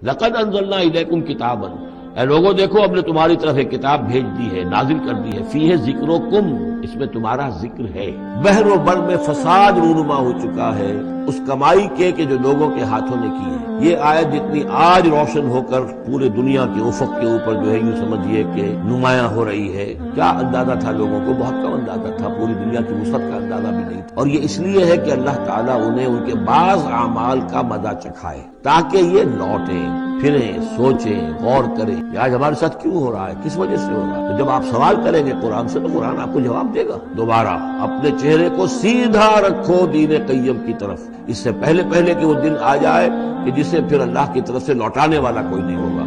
لقد انزلنا الیکم کتابا، اے لوگوں دیکھو اب نے تمہاری طرف ایک کتاب بھیج دی ہے، نازل کر دی ہے، فیہ ذکرکم، اس میں تمہارا ذکر ہے۔ بحر و بر میں فساد رونما ہو چکا ہے اس کمائی کے کہ جو لوگوں کے ہاتھوں نے کی ہے۔ یہ آیت جتنی آج روشن ہو کر پورے دنیا کے افق کے اوپر جو ہے یوں سمجھیے کہ نمایاں ہو رہی ہے، کیا اندازہ تھا لوگوں کو؟ بہت کم اندازہ تھا، پوری دنیا کی وسعت کا اندازہ بھی نہیں تھا۔ اور یہ اس لیے ہے کہ اللہ تعالیٰ انہیں ان کے بعض اعمال کا مزہ چکھائے تاکہ یہ لوٹیں، پھریں، سوچیں، غور کریں کہ آج ہمارے ساتھ کیوں ہو رہا ہے، کس وجہ سے ہو رہا ہے۔ تو جب آپ سوال کریں گے قرآن سے تو قرآن آپ کو جواب دے گا۔ دوبارہ اپنے چہرے کو سیدھا رکھو دین قیم کی طرف، اس سے پہلے کہ وہ دن آ جائے کہ جسے پھر اللہ کی طرف سے لوٹانے والا کوئی نہیں ہوگا۔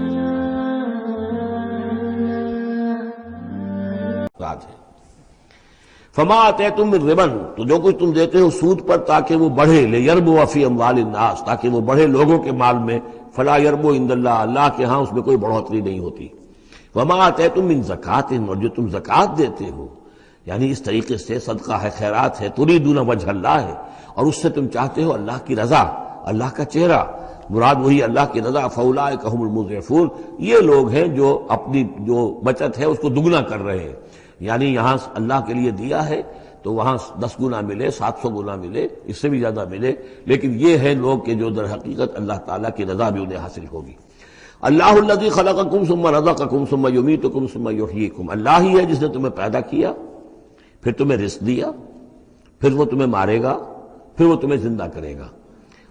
فما آتیتم من ربا، تو جو کچھ تم دیتے ہو سود پر تاکہ وہ بڑھے، لیربو فی اموال الناس، تاکہ وہ بڑھے لوگوں کے مال میں، فلا یربو عند اللہ، اللہ کے ہاں اس میں کوئی بڑھوتری نہیں ہوتی۔ وما آتیتم من زکوٰۃ، اور جو تم زکوٰۃ دیتے ہو یعنی اس طریقے سے صدقہ ہے، خیرات ہے، تریدون وجہ اللہ ہے، اور اس سے تم چاہتے ہو اللہ کی رضا، اللہ کا چہرہ، مراد وہی اللہ کی رضا، فاولئک هم المضعفون، یہ لوگ ہیں جو اپنی جو بچت ہے اس کو دگنا کر رہے ہیں، یعنی یہاں اللہ کے لیے دیا ہے تو وہاں 10 گنا ملے، 700 گنا ملے، اس سے بھی زیادہ ملے، لیکن یہ ہے لوگ کہ جو در حقیقت اللہ تعالیٰ کی رضا بھی انہیں حاصل ہوگی۔ اللہ الذی خلقکم ثم رزقکم ثم یمیتکم ثم یحییکم، اللہ ہی ہے جس نے تمہیں پیدا کیا، پھر تمہیں رزق دیا، پھر وہ تمہیں مارے گا، پھر وہ تمہیں زندہ کرے گا۔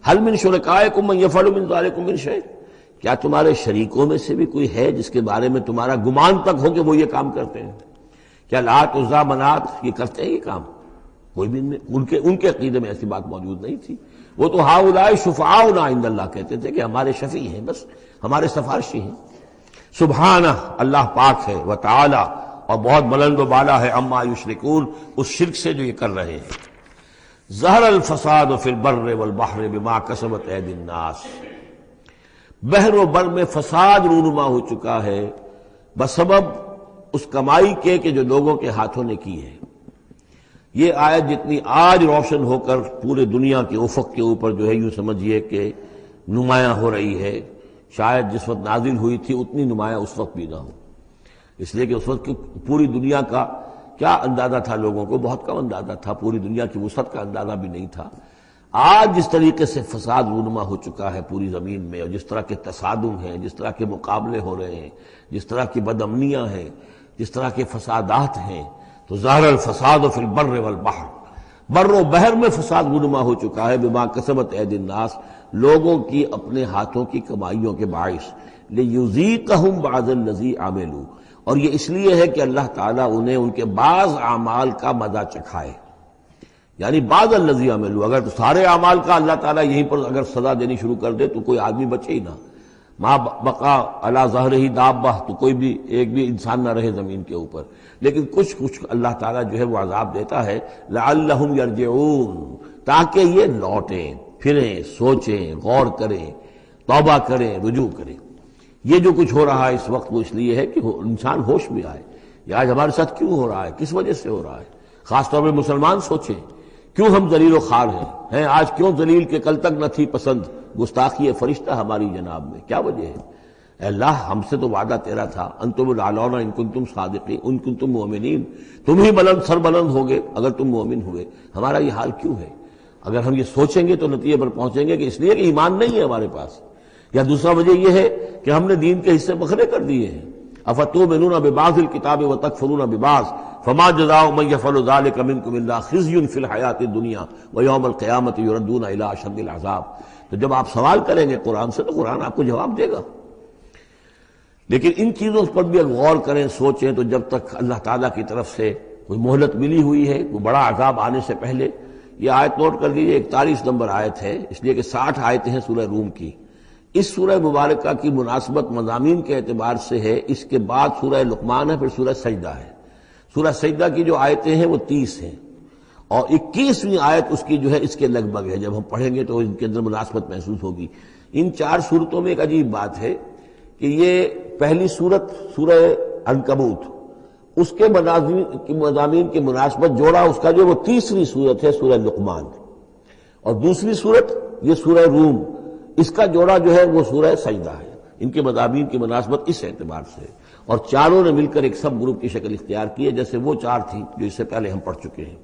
هل من شرکائکم من یفعل من ذلکم من شیء، کیا تمہارے شریکوں میں سے بھی کوئی ہے جس کے بارے میں تمہارا گمان تک ہو کہ وہ یہ کام کرتے ہیں؟ کیا لات عزا منات یہ کرتے ہیں یہ کام؟ کوئی بھی ان کے عقیدے میں ایسی بات موجود نہیں تھی۔ وہ تو ہؤلاء شفعاؤنا عند اللہ کہتے تھے کہ ہمارے شفیع ہیں، بس ہمارے سفارشی ہیں۔ سبحانہ، اللہ پاک ہے، وتعالی، اور بہت بلند و بالا ہے، عما یشرکون، اس شرک سے جو یہ کر رہے ہیں۔ ظہر الفساد فی البر والبحر بما کسبت ایدی الناس، بحر و بر میں فساد رونما ہو چکا ہے بسبب اس کمائی کے کہ جو لوگوں کے ہاتھوں نے کی ہے۔ یہ آیت جتنی آج روشن ہو کر پورے دنیا کے افق کے اوپر جو ہے یوں سمجھیے کہ نمایاں ہو رہی ہے، شاید جس وقت نازل ہوئی تھی اتنی نمایاں اس وقت بھی نہ ہو، اس لیے کہ اس وقت کی پوری دنیا کا کیا اندازہ تھا لوگوں کو؟ بہت کم اندازہ تھا، پوری دنیا کی وسعت کا اندازہ بھی نہیں تھا۔ آج جس طریقے سے فساد رونما ہو چکا ہے پوری زمین میں، اور جس طرح کے تصادم ہیں، جس طرح کے مقابلے ہو رہے ہیں، جس طرح کی بد امنیاں ہیں، جس طرح کے فسادات ہیں، تو ظاہر الفساد فی البر والبحر، بر و بحر میں فساد رونما ہو چکا ہے بما کسبت ایدی الناس، لوگوں کی اپنے ہاتھوں کی کمائیوں کے باعث، لیذیقہم بعض الذی عملوا، اور یہ اس لیے ہے کہ اللہ تعالیٰ انہیں ان کے بعض اعمال کا مزہ چکھائے، یعنی بعض الذی عملوا، اگر سارے اعمال کا اللہ تعالیٰ یہیں پر اگر سزا دینی شروع کر دے تو کوئی آدمی بچے ہی نہ، ما بقا علی ظہرہ دابہ، تو کوئی بھی ایک بھی انسان نہ رہے زمین کے اوپر، لیکن کچھ اللہ تعالیٰ جو ہے وہ عذاب دیتا ہے، لعلہم یرجعون، تاکہ یہ لوٹیں، پھریں، سوچیں، غور کریں، توبہ کریں، رجوع کریں۔ یہ جو کچھ ہو رہا ہے اس وقت وہ اس لیے ہے کہ انسان ہوش میں آئے، یہ آج ہمارے ساتھ کیوں ہو رہا ہے، کس وجہ سے ہو رہا ہے۔ خاص طور پہ مسلمان سوچیں، کیوں ہم ذلیل و خوار ہیں آج، کیوں ذلیل کے کل تک نہ تھی پسند گستاخی فرشتہ ہماری جناب میں، کیا وجہ ہے؟ اے اللہ، ہم سے تو وعدہ تیرا تھا، انتم الاعلون ان کنتم صادقین، ان کنتم مؤمنین، تم ہی بلند سر بلند ہوگے اگر تم مومن ہوئے، ہمارا یہ حال کیوں ہے؟ اگر ہم یہ سوچیں گے تو نتیجے پر پہنچیں گے کہ اس لیے کہ ایمان نہیں ہے ہمارے پاس، یا دوسرا وجہ یہ ہے کہ ہم نے دین کے حصے بکھرے کر دیے ہیں۔ افتؤمنون ببعض الکتاب وتکفرون ببعض فما جزاء من يفعل ذلك منكم الا خزي في الحیاۃ الدنیا ویوم القیامۃ یردون الی اشد العذاب۔ تو جب آپ سوال کریں گے قرآن سے تو قرآن آپ کو جواب دے گا، لیکن ان چیزوں پر بھی اگر غور کریں، سوچیں، تو جب تک اللہ تعالیٰ کی طرف سے کوئی مہلت ملی ہوئی ہے، کوئی بڑا عذاب آنے سے پہلے، یہ آیت نوٹ کر لیجیے، 41 نمبر آیت ہے، اس لیے کہ 60 آیتیں ہیں سورہ روم کی۔ اس سورہ مبارکہ کی مناسبت مضامین کے اعتبار سے ہے، اس کے بعد سورہ لقمان ہے، پھر سورہ سجدہ ہے۔ سورہ سجدہ کی جو آیتیں ہیں وہ 30 ہیں، اور 21ویں آیت اس کی جو ہے اس کے لگ بھگ ہے، جب ہم پڑھیں گے تو ان کے اندر مناسبت محسوس ہوگی۔ ان 4 صورتوں میں ایک عجیب بات ہے کہ یہ پہلی صورت سورہ عنکبوت، اس کے مضامین کی مناسبت جوڑا اس کا جو وہ 30ویں صورت ہے سورہ لقمان، اور دوسری صورت یہ سورہ روم، اس کا جوڑا جو ہے وہ سورہ سجدہ ہے۔ ان کے مضامین کی مناسبت اس اعتبار سے، اور چاروں نے مل کر ایک سب گروپ کی شکل اختیار کی ہے، جیسے وہ چار تھی جو اس سے پہلے ہم پڑھ چکے ہیں۔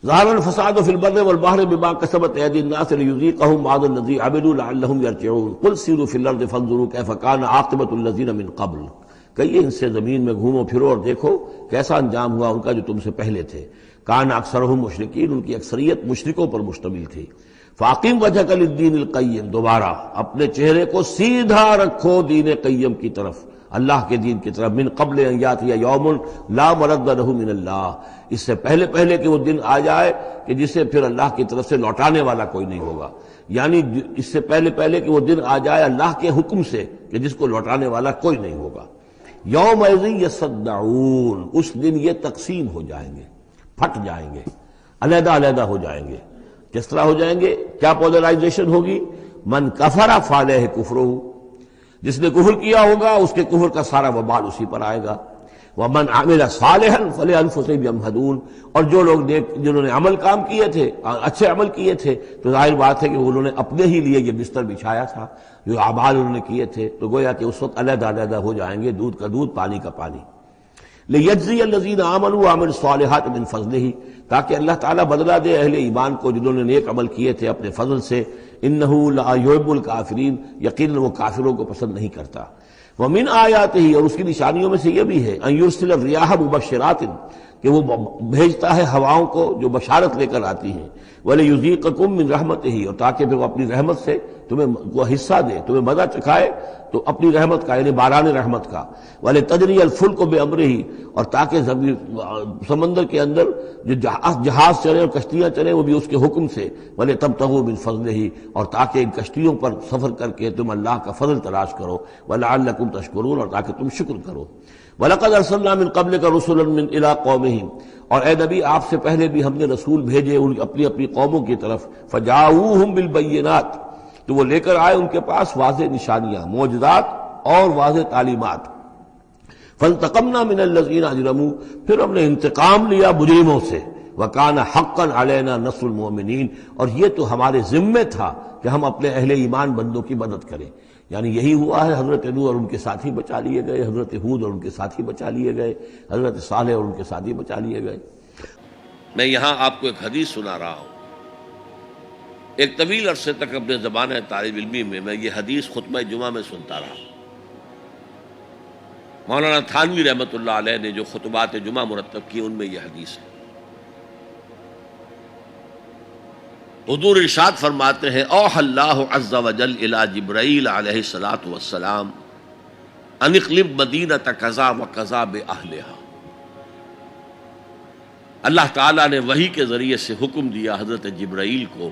ظہر الفساد فی البر والبحر بما کسبت ایدی الناس لیذیقہم بعض الذی عملوا لعلہم یرجعون قل سیروا فی الارض فانظروا کیف کان عاقبۃ الذین من قبل، کہیے ان سے زمین میں گھومو پھرو اور دیکھو کیسا انجام ہوا ان کا جو تم سے پہلے تھے۔ کان اکثرہم مشرکین، ان کی اکثریت مشرکوں پر مشتمل تھی۔ فاقم وجہک للدین القیم، دوبارہ اپنے چہرے کو سیدھا رکھو دین قیم کی طرف، اللہ کے دین کی طرف، من قبل ان یاتی یوم لا مرد لہ من اللہ، اس سے پہلے کہ وہ دن آ جائے کہ جسے پھر اللہ کی طرف سے لوٹانے والا کوئی نہیں ہوگا، یعنی اس سے پہلے کہ وہ دن آ جائے اللہ کے حکم سے کہ جس کو لوٹانے والا کوئی نہیں ہوگا۔ یومئذ یصدعون، اس دن یہ تقسیم ہو جائیں گے، پھٹ جائیں گے، علیحدہ ہو جائیں گے۔ کس طرح ہو جائیں گے؟ کیا پولرائزیشن ہوگی؟ من کفر فعلیہ کفرہ، جس نے کفر کیا ہوگا اس کے کفر کا سارا وبال اسی پر آئے گا۔ ومن عمل صالحا فلانفسہم یمہدون، اور جو لوگ جنہوں نے عمل کام کیے تھے، اچھے عمل کیے تھے، تو ظاہر بات ہے کہ انہوں نے اپنے ہی لیے یہ بستر بچھایا تھا، جو اعمال انہوں نے کیے تھے، تو گویا کہ اس وقت علیحدہ ہو جائیں گے، دودھ کا دودھ پانی کا پانی۔ لیجزی الذین آمنوا وعملوا الصالحات من فضلہ، تاکہ اللہ تعالیٰ بدلہ دے اہل ایمان کو جنہوں نے نیک عمل کیے تھے اپنے فضل سے۔ انہ لا یحب الکافرین، یقیناً وہ کافروں کو پسند نہیں کرتا۔ ومن آیاتہ، اور اس کی نشانیوں میں سے یہ بھی ہے، ان یرسل الریاح مبشرات، کہ وہ بھیجتا ہے ہواؤں کو جو بشارت لے کر آتی ہیں، ولیذیقکم من رحمتہ، اور تاکہ پھر وہ اپنی رحمت سے تمہیں وہ حصہ دے، تمہیں مزہ چکھائے تو اپنی رحمت کا، یعنی باران رحمت کا۔ وَلِتَجْرِيَ الْفُلْكُ بِأَمْرِهِ، اور تاکہ سمندر کے اندر جو جہاز چلے اور کشتیاں چلیں وہ بھی اس کے حکم سے۔ وَلِتَبْتَغُوا مِنْ فَضْلِهِ، اور تاکہ ان کشتیوں پر سفر کر کے تم اللہ کا فضل تلاش کرو۔ وَلَعَلَّكُمْ تَشْكُرُونَ، اور تاکہ تم شکر کرو۔ وَلَقَدْ أَرْسَلْنَا مِنْ قَبْلِكَ رُسُلًا إِلَىٰ قَوْمِهِمْ، اور اے نبی آپ سے پہلے بھی ہم نے رسول بھیجے اپنی قوموں کی طرف۔ فَجَاءُوهُمْ بِالْبَيِّنَاتِ، تو وہ لے کر آئے ان کے پاس واضح نشانیاں، معجزات اور واضح تعلیمات۔ فَانْتَقَمْنَا مِنَ الَّذِينَ أَجْرَمُوا، پھر ہم نے انتقام لیا مجرموں سے۔ وَكَانَ حَقًّا عَلَيْنَا نَصْرُ الْمُؤْمِنِينَ، اور یہ تو ہمارے ذمے تھا کہ ہم اپنے اہل ایمان بندوں کی مدد کریں۔ یعنی یہی ہوا ہے، حضرت نوح اور ان کے ساتھی بچا لیے گئے، حضرت ہود اور ان کے ساتھی بچا لیے گئے، حضرت صالح اور ان کے ساتھی بچا لیے گئے۔ میں یہاں آپ کو ایک حدیث سنا رہا ہوں۔ ایک طویل عرصے تک اپنے زمانہ طالب علمی میں یہ حدیث خطبہ جمعہ میں سنتا رہا۔ مولانا تھانوی رحمۃ اللہ علیہ نے جو خطبات جمعہ مرتب کی ان میں یہ حدیث ہے۔ حضور ارشاد فرماتے ہیں، اوحى اللہ عز وجل الی جبرائیل علیہ الصلاۃ والسلام ان اقلب مدینۃ کذا وکذا باہلھا۔ اللہ تعالیٰ نے وحی کے ذریعے سے حکم دیا حضرت جبرائیل کو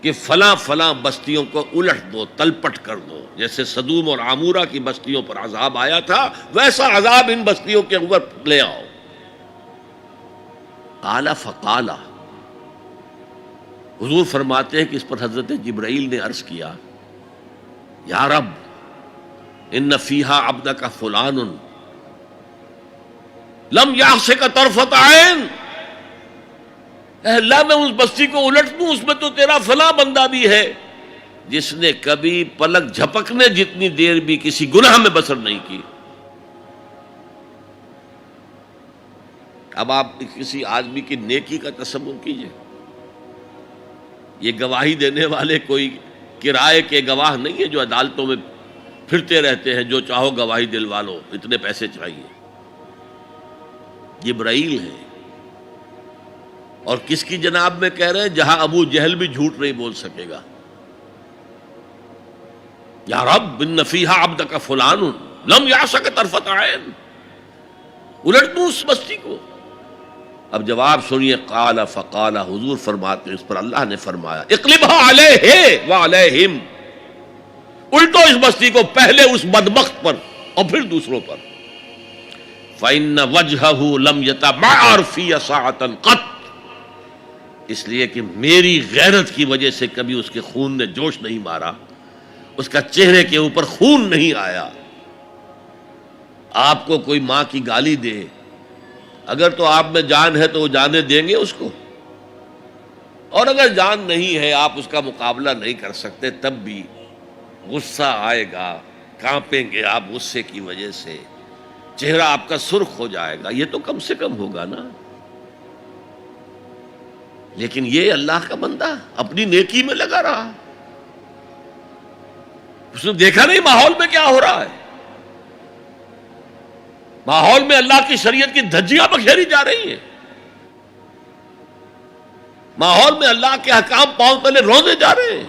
کہ فلاں فلاں بستیوں کو الٹ دو، تلپٹ کر دو، جیسے سدوم اور عامورہ کی بستیوں پر عذاب آیا تھا ویسا عذاب ان بستیوں کے اوپر لے آؤ۔ قال فقال، حضور فرماتے ہیں کہ اس پر حضرت جبرائیل نے عرض کیا، یا رب ان فیہا عبدک فلان لم یعصک طرفۃ عین، اے اللہ میں اس بستی کو الٹ دوں، اس میں تو تیرا فلاں بندہ بھی ہے جس نے کبھی پلک جھپکنے جتنی دیر بھی کسی گناہ میں بسر نہیں کی۔ اب آپ کسی آدمی کی نیکی کا تصور کیجئے، یہ گواہی دینے والے کوئی کرائے کے گواہ نہیں ہے جو عدالتوں میں پھرتے رہتے ہیں، جو چاہو گواہی دلوا لو، اتنے پیسے چاہیے۔ جبرائیل ہے، اور کس کی جناب میں کہہ رہے ہیں؟ جہاں ابو جہل بھی جھوٹ نہیں بول سکے گا۔ یا رب ان فیہا عبدک فلان لم یعصک طرفۃ عین، الٹ دوں اس بستی کو۔ اب جواب سنیے، قال فقال، حضور فرماتے اس پر اللہ نے فرمایا، اقلبھا علیہ وعلیہم، الٹو اس بستی کو، پہلے اس بدبخت پر اور پھر دوسروں پر۔ فإن وجہہ لم یتبعر فی ساعۃ قط، اس لیے کہ میری غیرت کی وجہ سے کبھی اس کے خون نے جوش نہیں مارا، اس کا چہرے کے اوپر خون نہیں آیا۔ آپ کو کوئی ماں کی گالی دے، اگر تو آپ میں جان ہے تو وہ جانے دیں گے اس کو؟ اور اگر جان نہیں ہے، آپ اس کا مقابلہ نہیں کر سکتے، تب بھی غصہ آئے گا، کانپیں گے آپ غصے کی وجہ سے، چہرہ آپ کا سرخ ہو جائے گا، یہ تو کم سے کم ہوگا نا۔ لیکن یہ اللہ کا بندہ اپنی نیکی میں لگا رہا، اس نے دیکھا نہیں ماحول میں کیا ہو رہا ہے، ماحول میں اللہ کی شریعت کی دھجیاں بکھیری جا رہی ہیں، ماحول میں اللہ کے احکام پاؤں تلے روزے جا رہے ہیں،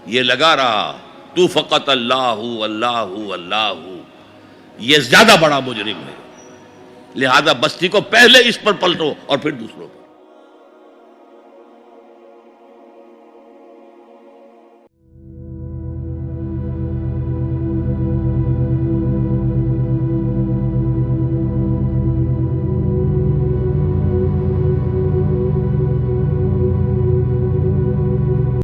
یہ لگا رہا تو فقط اللہ اللہ اللہ، یہ زیادہ بڑا مجرم ہے، لہذا بستی کو پہلے اس پر پلٹو اور پھر دوسروں پر۔